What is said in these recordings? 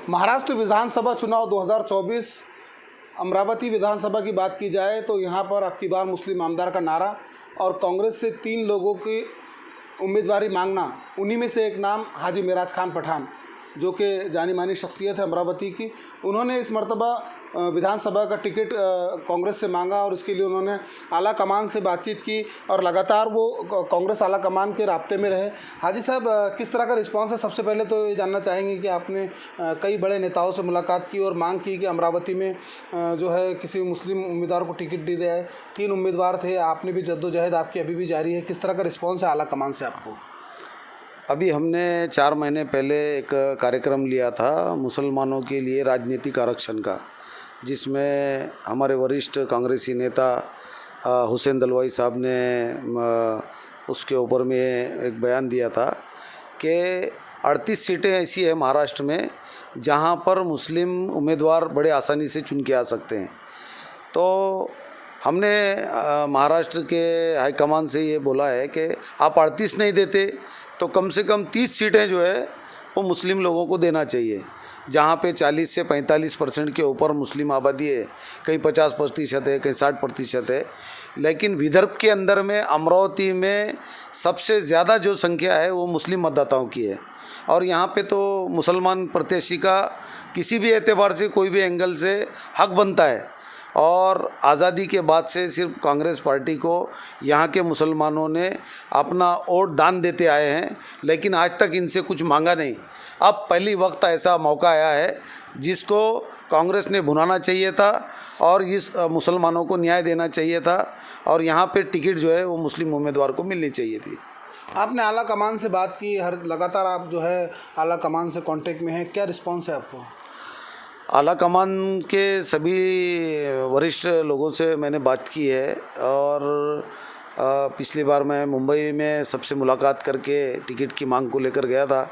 महाराष्ट्र विधानसभा चुनाव 2024 अमरावती विधानसभा की बात की जाए तो यहाँ पर अब की बार मुस्लिम आमदार का नारा और कांग्रेस से 3 लोगों की उम्मीदवारी मांगना, उन्हीं में से एक नाम हाजी मेराज खान पठान, जो कि जानी मानी शख्सियत है अमरावती की। उन्होंने इस मरतबा विधानसभा का टिकट कांग्रेस से मांगा और इसके लिए उन्होंने आला कमान से बातचीत की और लगातार वो कांग्रेस आला कमान के राब्ते में रहे। हाजी साहब, किस तरह का रिस्पांस है? सबसे पहले तो ये जानना चाहेंगे कि आपने कई बड़े नेताओं से मुलाकात की और मांग की कि अमरावती में जो है किसी मुस्लिम उम्मीदवार को टिकट दी जाए। 3 उम्मीदवार थे, आपने भी जद्दोजहद आपकी अभी भी जारी है। किस तरह का रिस्पॉन्स है आला कमान से आपको? अभी हमने 4 महीने पहले एक कार्यक्रम लिया था मुसलमानों के लिए राजनीतिक आरक्षण का, जिसमें हमारे वरिष्ठ कांग्रेसी नेता हुसैन दलवाई साहब ने उसके ऊपर में एक बयान दिया था कि 38 सीटें ऐसी है महाराष्ट्र में जहां पर मुस्लिम उम्मीदवार बड़े आसानी से चुन के आ सकते हैं। तो हमने महाराष्ट्र के हाईकमान से ये बोला है कि आप 38 नहीं देते तो कम से कम 30 सीटें जो है वो मुस्लिम लोगों को देना चाहिए, जहाँ पे 40 से 45% के ऊपर मुस्लिम आबादी है, कहीं 50% है, कहीं 60% है। लेकिन विदर्भ के अंदर में अमरावती में सबसे ज़्यादा जो संख्या है वो मुस्लिम मतदाताओं की है और यहाँ पे तो मुसलमान प्रत्याशी का किसी भी एतबार से, कोई भी एंगल से हक बनता है। और आज़ादी के बाद से सिर्फ कांग्रेस पार्टी को यहाँ के मुसलमानों ने अपना वोट दान देते आए हैं, लेकिन आज तक इनसे कुछ मांगा नहीं। अब पहली वक्त ऐसा मौका आया है जिसको कांग्रेस ने भुनाना चाहिए था और इस मुसलमानों को न्याय देना चाहिए था और यहाँ पे टिकट जो है वो मुस्लिम उम्मीदवार को मिलनी चाहिए थी। आपने आला कमान से बात की, हर लगातार आप जो है आला कमान से कांटेक्ट में हैं, क्या रिस्पांस है आपको? आला कमान के सभी वरिष्ठ लोगों से मैंने बात की है और पिछली बार मैं मुंबई में सबसे मुलाकात करके टिकट की मांग को लेकर गया था,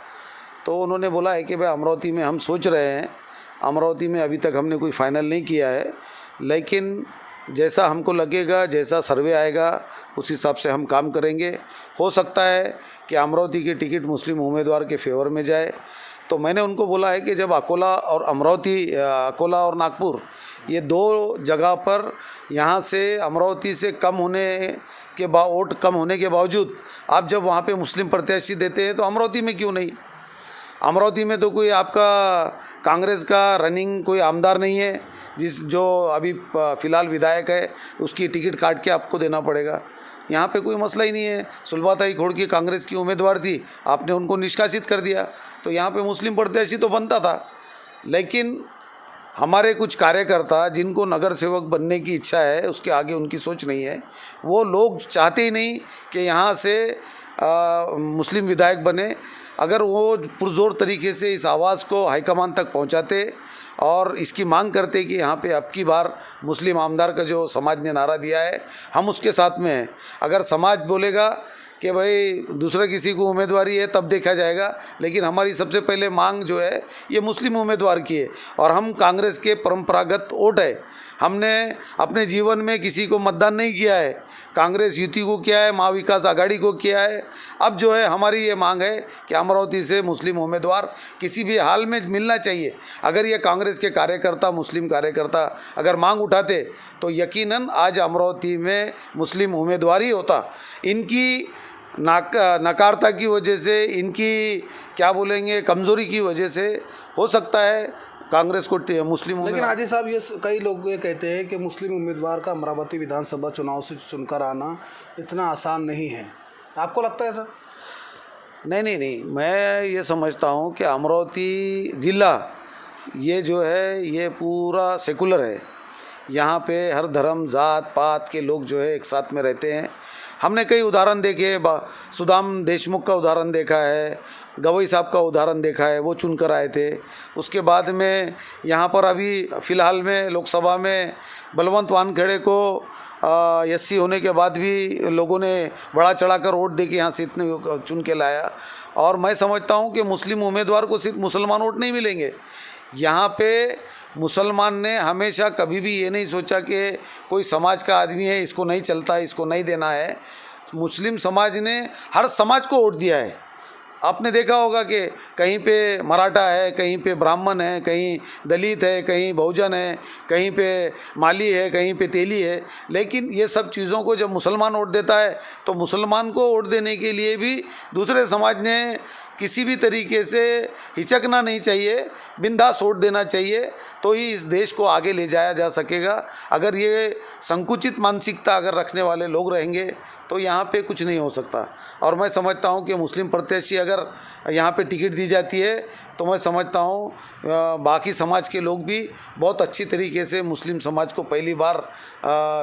तो उन्होंने बोला है कि भाई अमरावती में हम सोच रहे हैं, अमरावती में अभी तक हमने कोई फ़ाइनल नहीं किया है, लेकिन जैसा हमको लगेगा, जैसा सर्वे आएगा उस हिसाब से हम काम करेंगे। हो सकता है कि अमरावती की टिकट मुस्लिम उम्मीदवार के फेवर में जाए। तो मैंने उनको बोला है कि जब अकोला और अमरावती, अकोला और नागपुर, ये 2 जगह पर यहाँ से अमरावती से कम होने के वोट कम होने के बावजूद आप जब वहाँ पे मुस्लिम प्रत्याशी देते हैं तो अमरावती में क्यों नहीं? अमरावती में तो कोई आपका कांग्रेस का रनिंग कोई आमदार नहीं है, जो अभी फ़िलहाल विधायक है उसकी टिकट काट के आपको देना पड़ेगा। यहाँ पे कोई मसला ही नहीं है। सुलभाताई खोड़के कांग्रेस की उम्मीदवार थी, आपने उनको निष्कासित कर दिया, तो यहाँ पे मुस्लिम प्रत्याशी तो बनता था। लेकिन हमारे कुछ कार्यकर्ता जिनको नगर सेवक बनने की इच्छा है, उसके आगे उनकी सोच नहीं है, वो लोग चाहते ही नहीं कि यहाँ से मुस्लिम विधायक बने। अगर वो पुरजोर तरीके से इस आवाज़ को हाईकमान तक पहुँचाते और इसकी मांग करते कि यहाँ पे अब की बार मुस्लिम आमदार का जो समाज ने नारा दिया है हम उसके साथ में हैं। अगर समाज बोलेगा कि भाई दूसरे किसी को उम्मीदवारी है तब देखा जाएगा, लेकिन हमारी सबसे पहले मांग जो है ये मुस्लिम उम्मीदवार की है और हम कांग्रेस के परंपरागत वोट है। हमने अपने जीवन में किसी को मतदान नहीं किया है, कांग्रेस युति को किया है, महाविकास आघाड़ी को किया है। अब जो है हमारी ये मांग है कि अमरावती से मुस्लिम उम्मीदवार किसी भी हाल में मिलना चाहिए। अगर ये कांग्रेस के कार्यकर्ता, मुस्लिम कार्यकर्ता अगर मांग उठाते तो यकीनन आज अमरावती में मुस्लिम उम्मीदवार ही होता। इनकी नकारता की वजह से, इनकी क्या बोलेंगे कमज़ोरी की वजह से हो सकता है कांग्रेस को मुस्लिम। लेकिन हाजी साहब, ये कई लोग ये कहते हैं कि मुस्लिम उम्मीदवार का अमरावती विधानसभा चुनाव से चुनकर आना इतना आसान नहीं है, आपको लगता है सर? नहीं, मैं ये समझता हूँ कि अमरावती ज़िला ये जो है ये पूरा सेकुलर है। यहाँ पे हर धर्म, जात पात के लोग जो है एक साथ में रहते हैं। हमने कई उदाहरण देखे, सुदाम देशमुख का उदाहरण देखा है, गवई साहब का उदाहरण देखा है, वो चुनकर आए थे। उसके बाद में यहाँ पर अभी फ़िलहाल में लोकसभा में बलवंत वानखेड़े को एससी होने के बाद भी लोगों ने बढ़ा चढ़ाकर वोट दे के यहाँ से इतने चुन के लाया। और मैं समझता हूँ कि मुस्लिम उम्मीदवार को सिर्फ मुसलमान वोट नहीं मिलेंगे। यहाँ पे मुसलमान ने हमेशा कभी भी ये नहीं सोचा कि कोई समाज का आदमी है, इसको नहीं चलता, इसको नहीं देना है। मुस्लिम समाज ने हर समाज को वोट दिया है। आपने देखा होगा कि कहीं पे मराठा है, कहीं पे ब्राह्मण है, कहीं दलित है, कहीं बहुजन है, कहीं पे माली है, कहीं पे तेली है। लेकिन ये सब चीज़ों को जब मुसलमान वोट देता है तो मुसलमान को वोट देने के लिए भी दूसरे समाज ने किसी भी तरीके से हिचकना नहीं चाहिए, बिंदास वोट देना चाहिए, तो ही इस देश को आगे ले जाया जा सकेगा। अगर ये संकुचित मानसिकता अगर रखने वाले लोग रहेंगे तो यहाँ पे कुछ नहीं हो सकता। और मैं समझता हूँ कि मुस्लिम प्रत्याशी अगर यहाँ पे टिकट दी जाती है तो मैं समझता हूँ बाकी समाज के लोग भी बहुत अच्छी तरीके से मुस्लिम समाज को पहली बार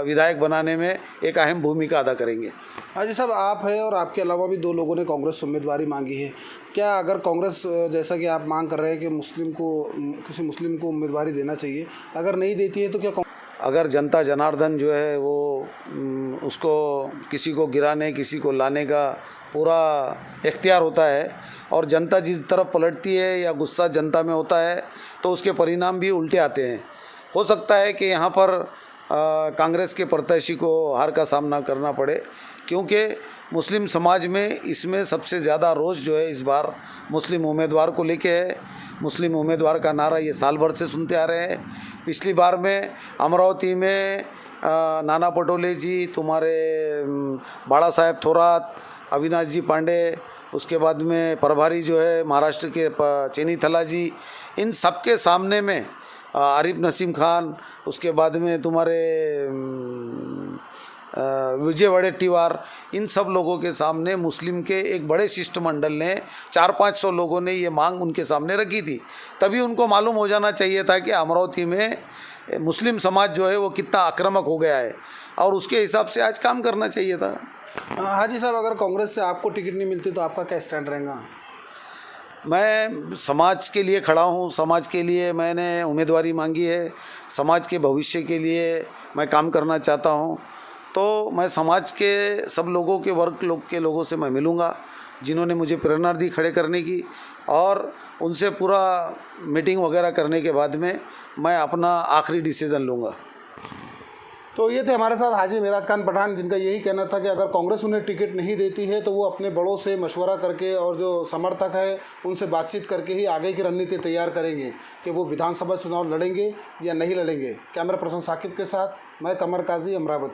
विधायक बनाने में एक अहम भूमिका अदा करेंगे। हाजी साहब, आप हैं और आपके अलावा भी 2 लोगों ने कांग्रेस से उम्मीदवारी मांगी है। क्या अगर कांग्रेस, जैसा कि आप मांग कर रहे हैं कि किसी मुस्लिम को उम्मीदवारी देना चाहिए, अगर नहीं देती है तो क्या अगर जनता जनार्दन जो है वो उसको किसी को गिराने किसी को लाने का पूरा इख्तियार होता है, और जनता जिस तरफ पलटती है या गुस्सा जनता में होता है तो उसके परिणाम भी उल्टे आते हैं। हो सकता है कि यहाँ पर कांग्रेस के प्रत्याशी को हार का सामना करना पड़े, क्योंकि मुस्लिम समाज में इसमें सबसे ज़्यादा रोष जो है इस बार मुस्लिम उम्मीदवार को लेके है। मुस्लिम उम्मीदवार का नारा ये साल भर से सुनते आ रहे हैं। पिछली बार में अमरावती में नाना पटोले जी, तुम्हारे बाला साहेब थोरात, अविनाश जी पांडे, उसके बाद में प्रभारी जो है महाराष्ट्र के चेनी थला जी, इन सबके सामने में आरिफ नसीम खान, उसके बाद में तुम्हारे विजय वडेट्टीवार, इन सब लोगों के सामने मुस्लिम के एक बड़े शिष्टमंडल ने 400-500 लोगों ने ये मांग उनके सामने रखी थी। तभी उनको मालूम हो जाना चाहिए था कि अमरावती में मुस्लिम समाज जो है वो कितना आक्रामक हो गया है, और उसके हिसाब से आज काम करना चाहिए था। हाजी साहब, अगर कांग्रेस से आपको टिकट नहीं मिलती तो आपका क्या स्टैंड रहेगा? मैं समाज के लिए खड़ा हूँ, समाज के लिए मैंने उम्मीदवारी मांगी है, समाज के भविष्य के लिए मैं काम करना चाहता हूँ। तो मैं समाज के सब लोगों के वर्ग के लोगों से मैं मिलूँगा जिन्होंने मुझे प्रेरणा दी खड़े करने की, और उनसे पूरा मीटिंग वगैरह करने के बाद में मैं अपना आखिरी डिसीज़न लूँगा। तो ये थे हमारे साथ हाजी मेराज खान पठान, जिनका यही कहना था कि अगर कांग्रेस उन्हें टिकट नहीं देती है तो वो अपने बड़ों से मशवरा करके और जो समर्थक है उनसे बातचीत करके ही आगे की रणनीति तैयार करेंगे कि वो विधानसभा चुनाव लड़ेंगे या नहीं लड़ेंगे। कैमरा पर्सन साकिब के साथ मैं कमर काजी, अमरावती।